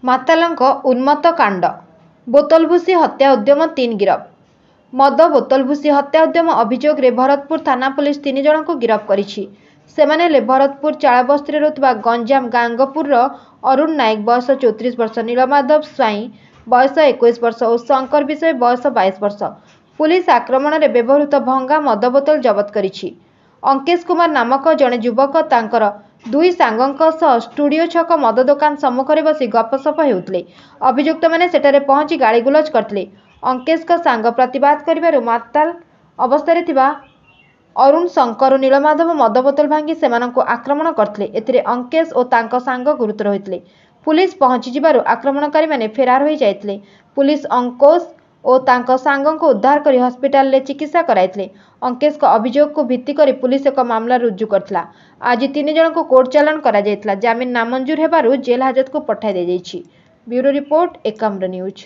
ମାତାଲଙ୍କ ଉନ୍ମତ୍ତ କାଣ୍ଡ। ବୋତଲଭୁସି ହତ୍ୟା ଉଦ୍ୟମ 3 ଗିରଫ। ମଦ ବୋତଲଭୁସି ହତ୍ୟା ଉଦ୍ୟମ ଅଭିଯୋଗରେ ଭରତପୁର ଥାନା ପୁଲିସ 3 ଜଣଙ୍କୁ ଗିରଫ କରିଛି। ସେମାନେ ହେଲେ ଭରତପୁର ଚାଳବସ୍ତିରେ ରହୁଥିବା ଗଞ୍ଜାମ ଗାଙ୍ଗପୁରର ଅରୁଣ ନାୟକ ବୟସ 34 ବର୍ଷ, ନୀଳମାଧବ ସ୍ୱାଇଁ ବୟସ 21 ବର୍ଷ ଓ ଶଙ୍କର ବିଷୋଇ ବୟସ 22 ବର୍ଷ। ପୁଲିସ ଆକ୍ରମଣରେ ବ୍ୟବହୃତ ଭଙ୍ଗା ମଦ ବୋତଲ ଜବତ କରିଛି। ଅଙ୍କେଶ କୁମାର ନାମକ ଜଣେ ଯୁବକ ତାଙ୍କର 2 ସାଙ୍ଗଙ୍କ ସହ ଷ୍ଟୁଡିଓ ଛକ ମଦ ଦୋକାନ ସମ୍ମୁଖରେ ବସି ଗପସପ ହେଉଥିଲେ। ଅଭିଯୁକ୍ତମାନେ ସେଠାରେ ପହଞ୍ଚି ଗାଳିଗୁଲଜ କରିଥିଲେ। ଅଙ୍କେଶଙ୍କ ସାଙ୍ଗ ପ୍ରତିବାଦ କରିବାରୁ ମାତାଲ ଅବସ୍ଥାରେ ଥିବା ଅରୁଣ, ଶଙ୍କର ଓ ନୀଳମାଧବ ମଦ ବୋତଲ ଭାଙ୍ଗି ସେମାନଙ୍କୁ ଆକ୍ରମଣ କରିଥିଲେ। ଏଥିରେ ଅଙ୍କେଶ ଓ ତାଙ୍କ ସାଙ୍ଗ ଗୁରୁତର ହୋଇଥିଲେ। ପୁଲିସ ପହଞ୍ଚିଯିବାରୁ ଆକ୍ରମଣକାରୀମାନେ ଫେରାର ହୋଇ ଯାଇଥିଲେ। ପୁଲିସ ଅଙ୍କୋଶ ଓ ତାଙ୍କ ସାଙ୍ଗଙ୍କୁ ଉଦ୍ଧାର କରି ହସ୍ପିଟାଲରେ ଚିକିତ୍ସା କରାଇଥିଲେ। ଅଙ୍କେଶଙ୍କ ଅଭିଯୋଗକୁ ଭିତ୍ତି କରି ପୁଲିସ ଏକ ମାମଲା ରୁଜୁ କରିଥିଲା। ଆଜି 3 ଜଣଙ୍କୁ କୋର୍ଟ ଚାଲାଣ କରାଯାଇଥିଲା। ଜାମିନ ନାମଞ୍ଜୁର ହେବାରୁ ଜେଲ୍ ହାଜତକୁ ପଠାଇ ଦିଆଯାଇଛି। Bureau report, Ekamra news.